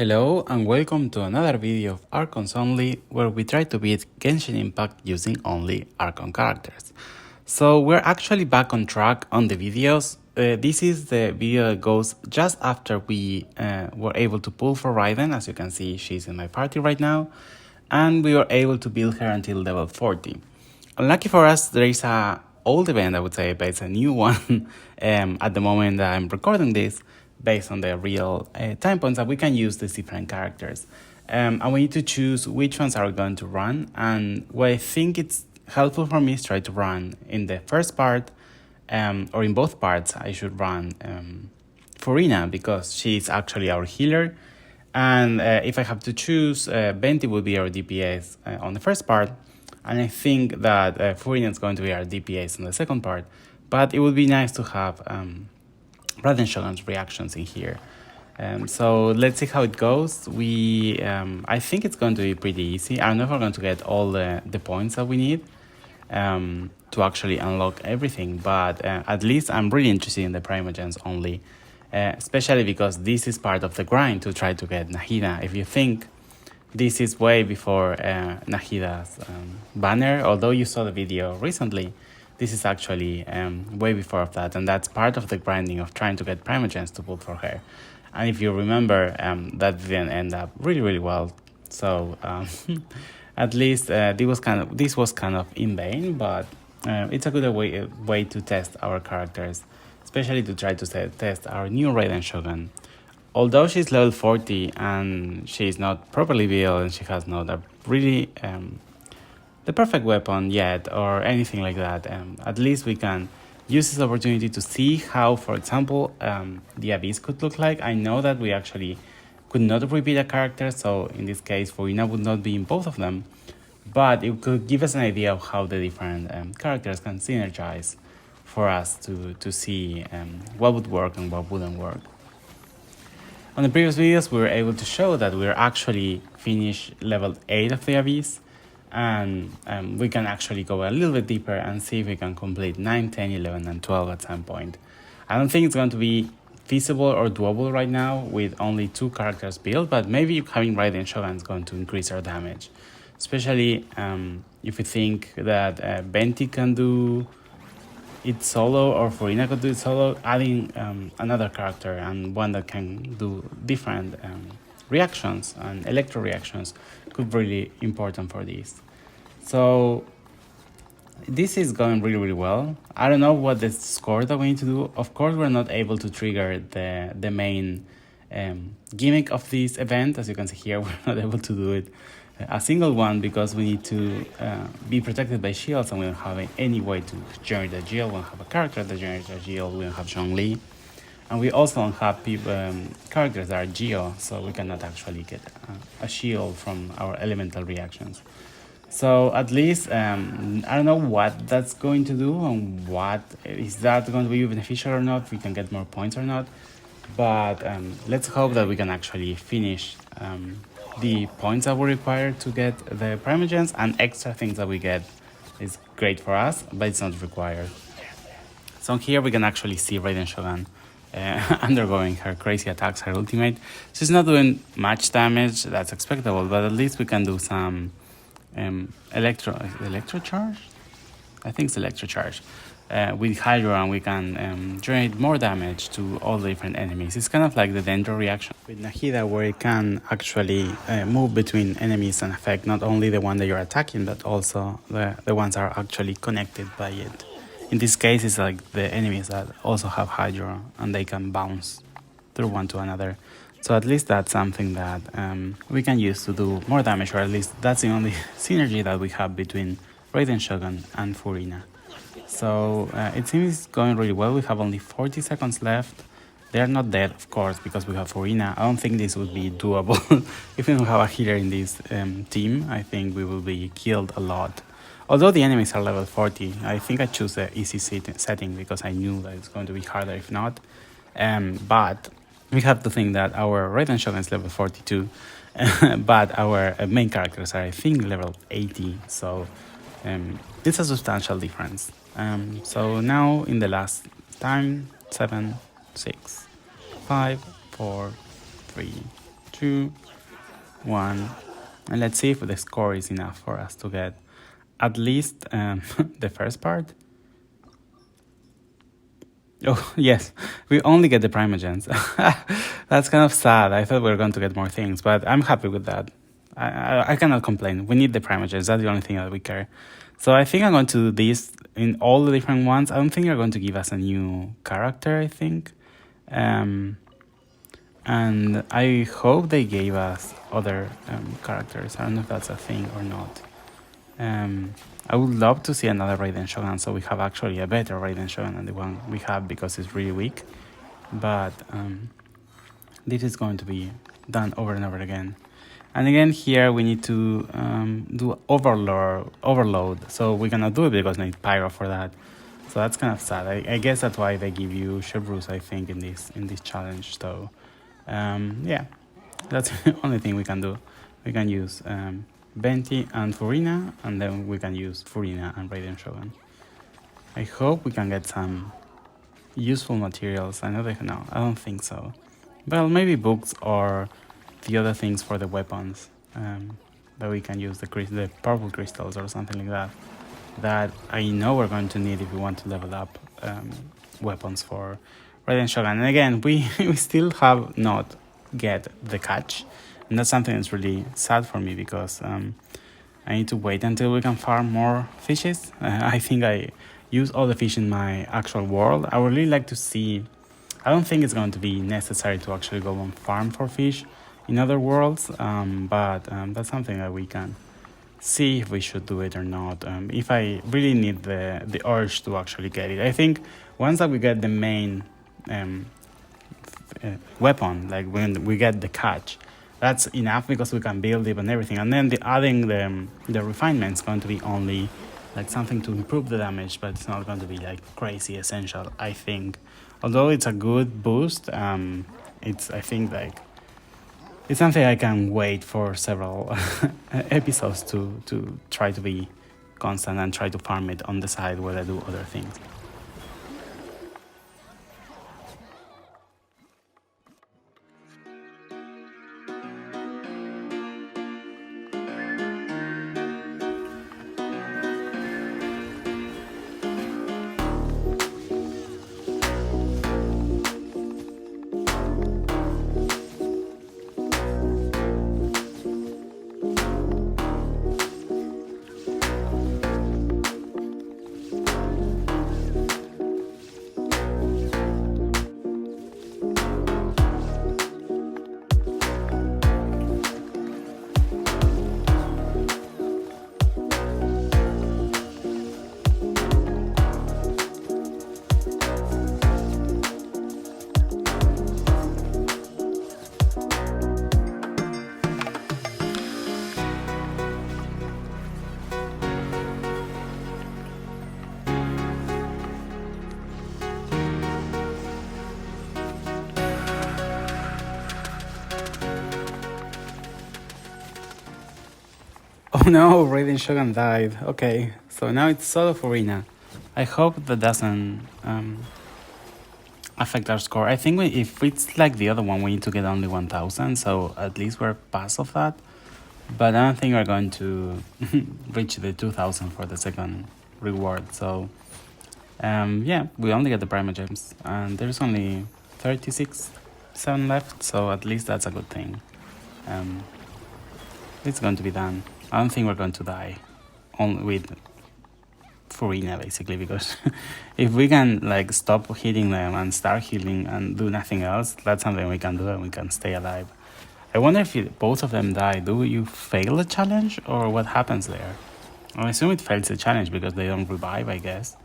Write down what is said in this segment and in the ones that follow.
Hello and welcome to another video of Archons Only, where we try to beat Genshin Impact using only Archon characters. So we're actually back on track on the videos. This is the video that goes just after we were able to pull for Raiden. As you can see, she's in my party right now, and we were able to build her until level 40. Unlucky for us, there is a old event, I would say, but it's a new one at the moment that I'm recording this, based on the real time points that we can use these different characters. And we need to choose which ones are we going to run. And what I think it's helpful for me is try to run in the first part, or in both parts, I should run Furina, because she's actually our healer. And if I have to choose, Venti will be our DPS on the first part. And I think that Furina is going to be our DPS on the second part. But it would be nice to have Raiden Shogun's reactions in here. So let's see how it goes. I think it's going to be pretty easy. I don't know if we're going to get all the points that we need to actually unlock everything, but at least I'm really interested in the primogems only, especially because this is part of the grind to try to get Nahida. If you think, this is way before Nahida's banner, although you saw the video recently. This is actually way before of that, and that's part of the grinding of trying to get primogems to pull for her. And if you remember, that didn't end up really well. So at least this was kind of in vain, but it's a good way to test our characters, especially to try to test our new Raiden Shogun. Although she's level 40 and she's not properly built and she has not a really the perfect weapon yet or anything like that, at least we can use this opportunity to see how, for example, the Abyss could look like. I know that we actually could not repeat a character, so in this case Furina would not be in both of them, but it could give us an idea of how the different characters can synergize for us to see what would work and what wouldn't work. On the previous videos, we were able to show that we're actually finished level 8 of the Abyss, and we can actually go a little bit deeper and see if we can complete 9, 10, 11, and 12 at some point. I don't think it's going to be feasible or doable right now with only 2 characters built, but maybe having Raiden Shogun is going to increase our damage, especially if we think that Venti can do it solo or Furina could do it solo. Adding another character and one that can do different reactions and electro reactions could be really important for this. So this is going really well. I don't know what the score that we need to do. Of course, we're not able to trigger the main gimmick of this event. As you can see here, we're not able to do it a single one because we need to be protected by shields, and we don't have any way to generate a shield. We don't have a character that generates a shield. We don't have Zhongli, and we also don't have characters that are Geo, so we cannot actually get a shield from our elemental reactions. So at least I don't know what that's going to do and what is that going to be beneficial or not, if we can get more points or not, but let's hope that we can actually finish the points that we require to get the primogems, and extra things that we get is great for us, but it's not required. So here we can actually see Raiden Shogun undergoing her crazy attacks, her ultimate. She's not doing much damage, that's expectable, but at least we can do some electro charge? I think it's electro charge. With Hydro, and we can generate more damage to all the different enemies. It's kind of like the Dendro reaction with Nahida, where it can actually move between enemies and affect not only the one that you're attacking, but also the ones that are actually connected by it. In this case, it's like the enemies that also have Hydro, and they can bounce through one to another. So at least that's something that we can use to do more damage, or at least that's the only synergy that we have between Raiden Shogun and Furina. So it seems going really well. We have only 40 seconds left. They're not dead, of course, because we have Furina. I don't think this would be doable. If we don't have a healer in this team, I think we will be killed a lot. Although the enemies are level 40, I think I choose the easy setting because I knew that it's going to be harder if not. But we have to think that our Raiden Shogun is level 42, but our main characters are, I think, level 80. So it's a substantial difference. So now in the last time, 7, 6, 5, 4, 3, 2, 2, 1. And let's see if the score is enough for us to get at least the first part. Oh, yes, we only get the primogems. That's kind of sad. I thought we were going to get more things, but I'm happy with that. I cannot complain. We need the primogems. That's the only thing that we care. So I think I'm going to do this in all the different ones. I don't think they're going to give us a new character, I think. And I hope they gave us other characters. I don't know if that's a thing or not. I would love to see another Raiden Shogun, so we have actually a better Raiden Shogun than the one we have because it's really weak. But this is going to be done over and over again. And again, here we need to do overload. So we cannot do it because we need Pyro for that. So that's kind of sad. I guess that's why they give you Chevrus, I think, in this challenge. So yeah, that's the only thing we can do. We can use Venti and Furina, and then we can use Furina and Raiden Shogun. I hope we can get some useful materials. I know they no, I don't think so. Well, maybe books or the other things for the weapons that we can use, the purple crystals or something like that. That I know we're going to need if we want to level up weapons for Raiden Shogun. And again, we still have not get the catch. And that's something that's really sad for me because I need to wait until we can farm more fishes. I think I use all the fish in my actual world. I would really like to see... I don't think it's going to be necessary to actually go and farm for fish in other worlds, but that's something that we can see if we should do it or not. If I really need the urge to actually get it. I think once that we get the main weapon, like when we get the catch, that's enough because we can build it and everything. And then adding the refinement is going to be only like something to improve the damage, but it's not going to be like crazy essential, I think. Although it's a good boost, it's, I think, like it's something I can wait for several episodes to try to be constant and try to farm it on the side while I do other things. Oh no, Raiden Shogun died. Okay, so now it's solo Furina. I hope that doesn't affect our score. I think if it's like the other one, we need to get only 1000, so at least we're past of that. But I don't think we're going to reach the 2000 for the second reward. So yeah, we only get the primogems, and there's only 36,7 left, so at least that's a good thing. It's going to be done. I don't think we're going to die only with Furina, basically, because if we can like stop hitting them and start healing and do nothing else, that's something we can do and we can stay alive. I wonder if both of them die, do you fail the challenge or what happens there? I assume it fails the challenge because they don't revive, I guess.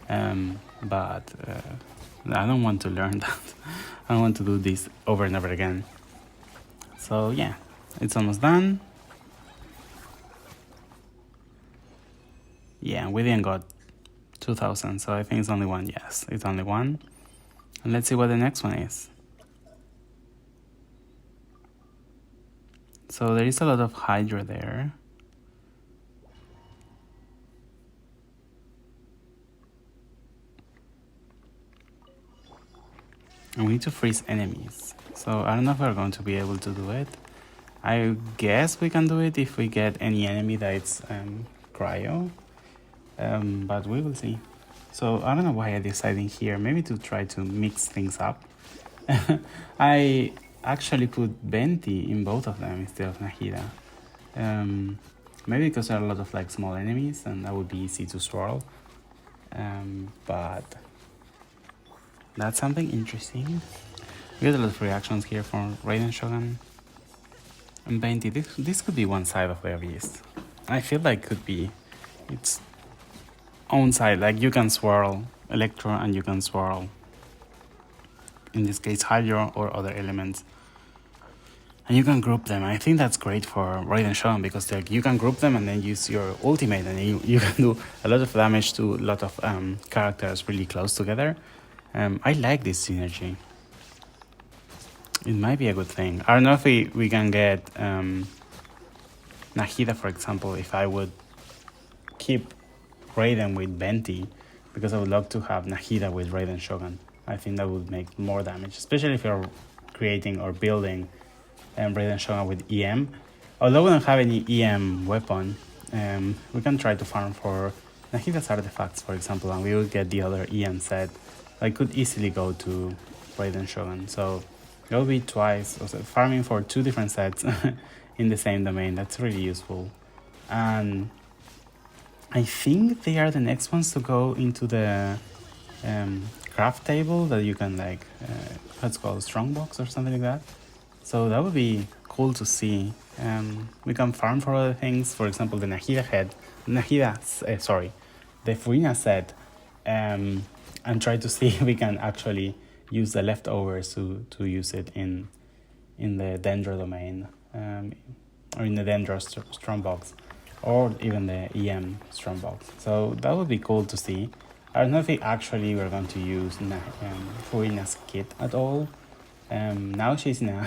But I don't want to learn that. I don't want to do this over and over again. So yeah, it's almost done. Yeah, we didn't got 2000, so I think it's only one. Yes, it's only one. And let's see what the next one is. So there is a lot of Hydra there. And we need to freeze enemies. So I don't know if we're going to be able to do it. I guess we can do it if we get any enemy that's cryo. But we will see. So I don't know why I decided here, maybe to try to mix things up. I actually put Venti in both of them instead of Nahida. Maybe because there are a lot of like small enemies and that would be easy to swirl. But that's something interesting. We get a lot of reactions here from Raiden Shogun and Venti. This could be one side of the beast. I feel like could be its own side. Like you can swirl Electro and you can swirl, in this case, Hydro or other elements. And you can group them. I think that's great for Raiden Shogun because like you can group them and then use your ultimate and you can do a lot of damage to a lot of characters really close together. I like this synergy. It might be a good thing. I don't know if we can get Nahida, for example, if I would keep Raiden with Venti, because I would love to have Nahida with Raiden Shogun. I think that would make more damage, especially if you're creating or building Raiden Shogun with EM. Although we don't have any EM weapon, we can try to farm for Nahida's artifacts, for example, and we will get the other EM set. I could easily go to Raiden Shogun, so it will be twice, also farming for 2 different sets in the same domain. That's really useful. And I think they are the next ones to go into the craft table that you can like, what's called strongbox or something like that. So that would be cool to see. We can farm for other things, for example, the Nahida head, the Furina set, and try to see if we can actually use the leftovers to use it in the Dendro domain, or in the Dendro strongbox, or even the EM strongbox. So that would be cool to see. I don't know if we actually were going to use Furina's kit at all. Now she's in a,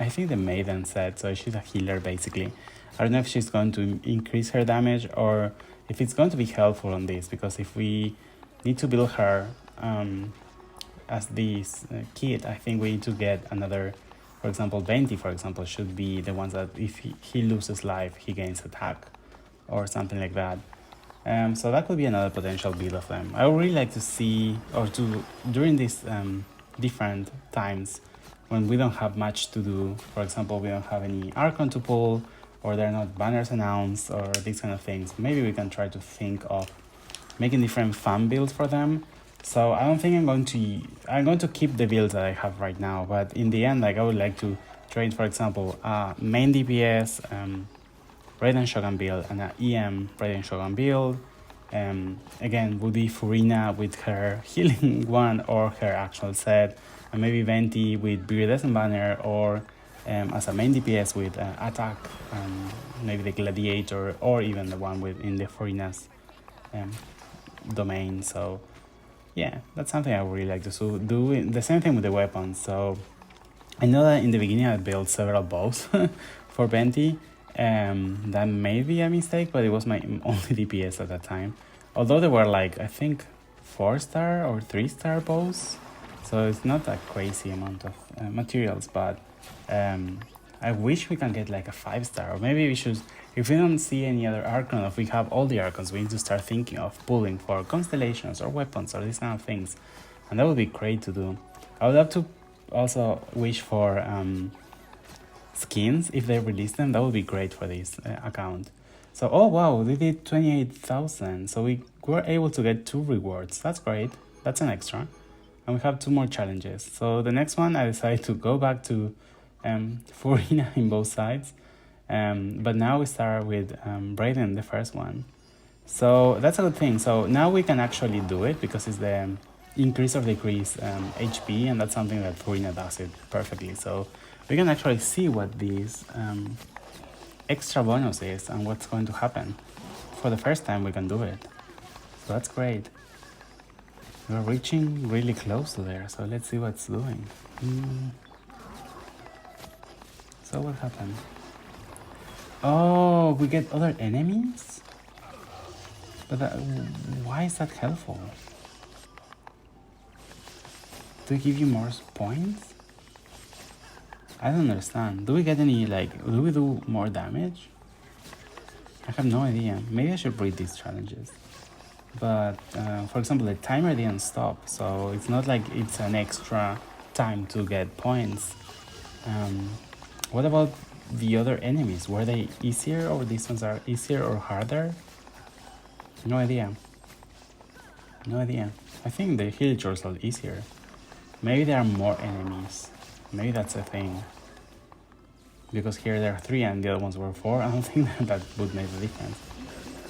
I think the Maiden set, so she's a healer basically. I don't know if she's going to increase her damage or if it's going to be helpful on this, because if we need to build her as this kit, I think we need to get another, for example, Venti, for example, should be the ones that if he loses life, he gains attack or something like that. So that could be another potential build of them. I would really like to see, or to, during these different times, when we don't have much to do, for example, we don't have any Archon to pull, or there are not banners announced, or these kind of things, maybe we can try to think of making different fan builds for them. So I don't think I'm going to keep the builds that I have right now, but in the end, like I would like to train, for example, main DPS Raiden Shogun build and an EM Raiden Shogun build. Again, would be Furina with her healing one or her actual set, and maybe Venti with Viridescent Banner, or as a main DPS with attack, maybe the Gladiator, or even the one in the Furina's domain. So yeah, that's something I would really like to do. The same thing with the weapons. So I know that in the beginning I built several bows for Venti. That may be a mistake, but it was my only DPS at that time. Although they were like, I think 4-star or 3-star bows, so it's not a crazy amount of materials, but I wish we can get like a 5-star, or maybe we should, if we don't see any other Archon, if we have all the Archons, we need to start thinking of pulling for constellations or weapons or these kind of things, and that would be great to do. I would love to also wish for skins if they release them. That would be great for this account. So oh wow, they did 28,000, so we were able to get 2 rewards. That's great, that's an extra, and we have 2 more challenges. So the next one I decided to go back to Furina in both sides, but now we start with Raiden, the first one. So that's a good thing. So now we can actually do it because it's the increase or decrease HP, and that's something that Furina does it perfectly. So we can actually see what these extra bonus is and what's going to happen. For the first time we can do it. So that's great. We're reaching really close to there, so let's see what's doing. So what happened? Oh, we get other enemies? But why is that helpful? Do they give you more points? I don't understand. Do we get any, like, do we do more damage? I have no idea. Maybe I should read these challenges. But, for example, the timer didn't stop, so it's not like it's an extra time to get points. What about the other enemies? Were they easier, or these ones are easier or harder? No idea. No idea. I think the villagers are easier. Maybe there are more enemies. Maybe that's a thing. Because here there are 3 and the other ones were 4. I don't think that would make a difference.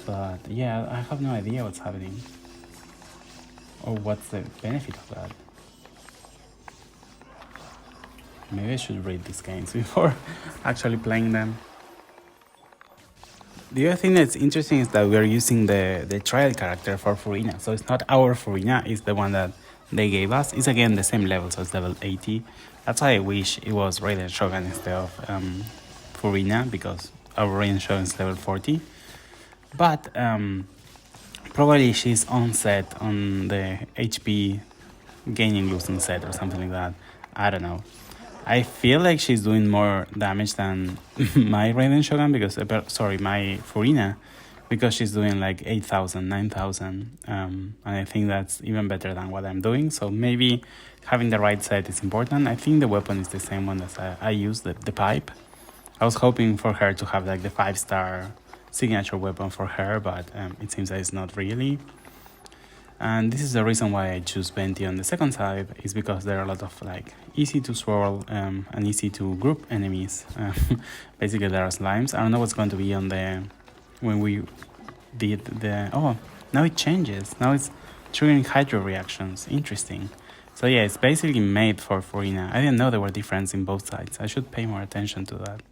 But yeah, I have no idea what's happening. Or what's the benefit of that. Maybe I should read these games before actually playing them. The other thing that's interesting is that we are using the trial character for Furina. So it's not our Furina, it's the one that they gave us. It's again the same level, so it's level 80. That's why I wish it was Raiden Shogun instead of Furina, because our Raiden Shogun is level 40. But probably she's on set on the HP gaining losing set or something like that. I don't know. I feel like she's doing more damage than my Raiden Shogun because, my Furina, because she's doing like 8,000, 9,000. And I think that's even better than what I'm doing. So maybe having the right set is important. I think the weapon is the same one as I use, the pipe. I was hoping for her to have like the 5-star signature weapon for her, but it seems that it's not really. And this is the reason why I choose Venti on the second side, is because there are a lot of like easy to swirl and easy to group enemies. Basically there are slimes. I don't know what's going to be on the, when we did the, oh, now it changes. Now it's triggering hydro reactions. Interesting. So yeah, it's basically made for Furina. I didn't know there were differences in both sides. I should pay more attention to that.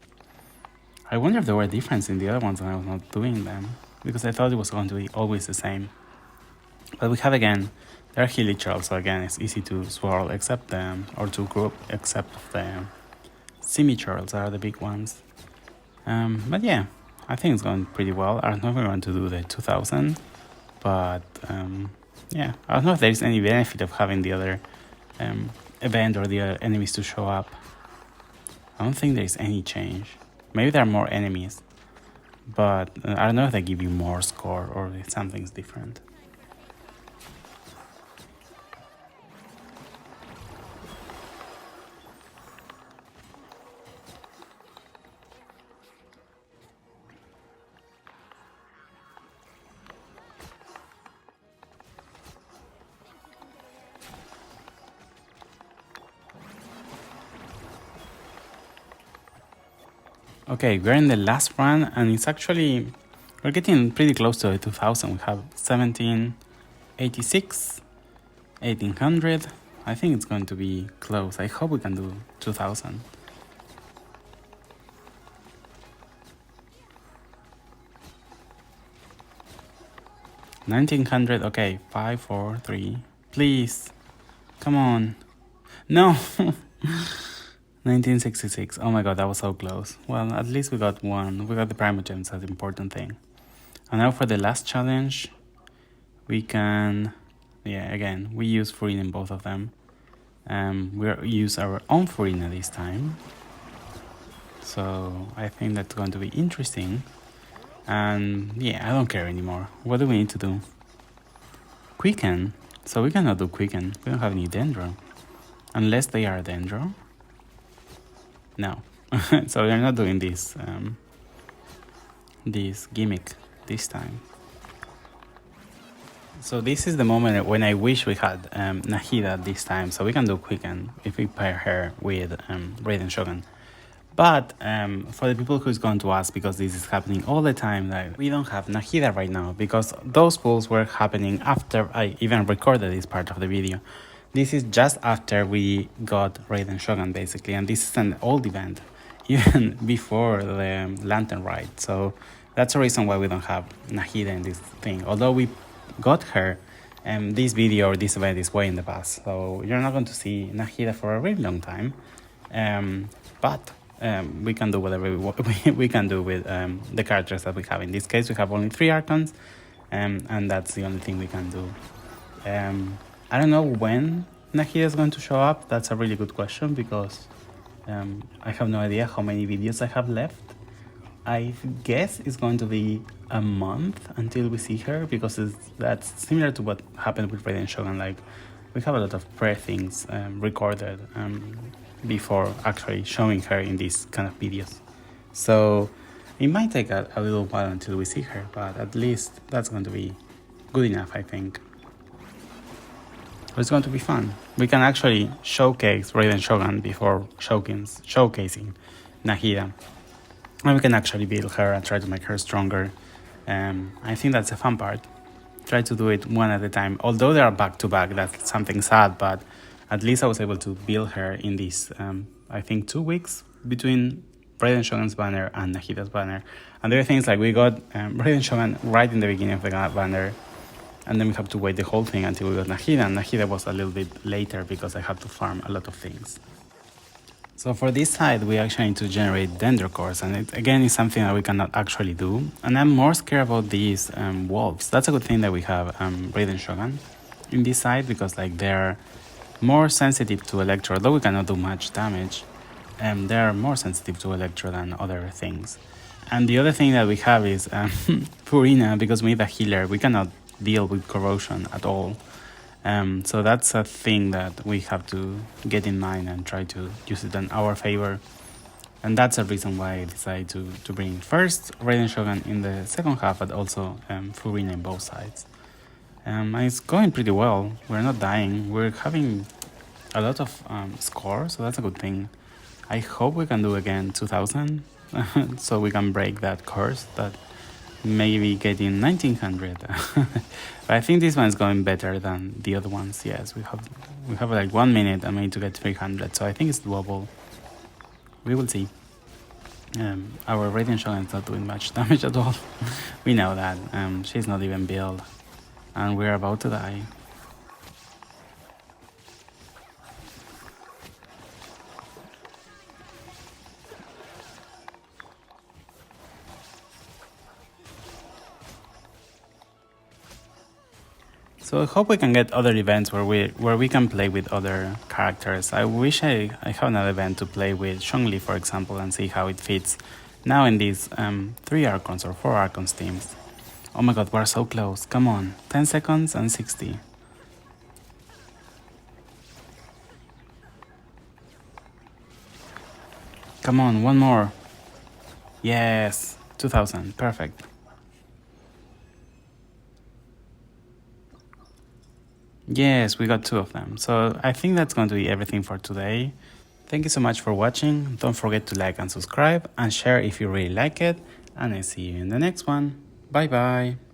I wonder if there were differences in the other ones when I was not doing them, because I thought it was going to be always the same. But we have again, there are Hilichurls, so again it's easy to swirl except them, or to group except the Simichurls are the big ones. But yeah, I think it's going pretty well. I don't know if we're going to do the 2000, but yeah, I don't know if there's any benefit of having the other event or the other enemies to show up. I don't think there's any change. Maybe there are more enemies, but I don't know if they give you more score or if something's different. Okay, we're in the last run, and it's actually, we're getting pretty close to the 2000. We have 1786, 1800. I think it's going to be close. I hope we can do 2000. $1900. Okay, 5, 4, 3. Please, come on. No. 1966. Oh my god, that was so close. Well, at least we got one. We got the primogems, that's the important thing. And now for the last challenge, we can, yeah, again, we use Furina in both of them. We use our own Furina this time. So I think that's going to be interesting. And yeah, I don't care anymore. What do we need to do? Quicken. So we cannot do Quicken. We don't have any Dendro. Unless they are Dendro. No. So we're not doing this this gimmick this time. So this is the moment when I wish we had Nahida this time, so we can do Quicken if we pair her with Raiden Shogun. But for the people who's going to ask, because this is happening all the time, that we don't have Nahida right now, because those pulls were happening after I even recorded this part of the video. This is just after we got Raiden Shogun, basically, and this is an old event, even before the Lantern Ride. So that's the reason why we don't have Nahida in this thing. Although we got her, this video or this event is way in the past, so you're not going to see Nahida for a really long time. But we can do whatever we can do with the characters that we have. In this case, we have only 3 Archons, and that's the only thing we can do. I don't know when Nahida is going to show up? That's a really good question because I have no idea how many videos I have left. I guess it's going to be a month until we see her because that's similar to what happened with Raiden Shogun. Like, we have a lot of prayer things recorded before actually showing her in these kind of videos. So it might take a little while until we see her, but at least that's going to be good enough, I think. It's going to be fun. We can actually showcase Raiden Shogun before showcasing Nahida. And we can actually build her and try to make her stronger. I think that's a fun part. Try to do it one at a time. Although they are back to back, that's something sad, but at least I was able to build her in these, I think, 2 weeks between Raiden Shogun's banner and Nahida's banner. And the other thing is, like, we got Raiden Shogun right in the beginning of the banner, and then we have to wait the whole thing until we got Nahida, and Nahida was a little bit later because I had to farm a lot of things. So for this side, we actually need to generate dendro cores, and it again is something that we cannot actually do. And I'm more scared about these wolves. That's a good thing that we have Raiden Shogun in this side, because like they're more sensitive to electro, though we cannot do much damage. They're more sensitive to electro than other things. And the other thing that we have is Furina, because we need a healer. We cannot deal with corrosion at all. So that's a thing that we have to get in mind and try to use it in our favor. And that's a reason why I decided to bring first Raiden Shogun in the second half, but also Furina in both sides. And it's going pretty well. We're not dying. We're having a lot of score, so that's a good thing. I hope we can do again 2000, so we can break that curse that maybe getting 1900. But I think this one is going better than the other ones. Yes, we have like 1 minute and we need to get 300, so I think it's doable. We will see. Our Raiden Shogun is not doing much damage at all. We know that. She's not even built, and we're about to die. So I hope we can get other events where we can play with other characters. I wish I have another event to play with Zhongli, for example, and see how it fits now in these 3 Archons or 4 Archons teams. Oh my god, we're so close. Come on. 10 seconds and 60. Come on, one more. Yes, 2000. Perfect. Yes, we got 2 of them. So I think that's going to be everything for today. Thank you so much for watching. Don't forget to like and subscribe and share if you really like it. And I see you in the next one. Bye bye.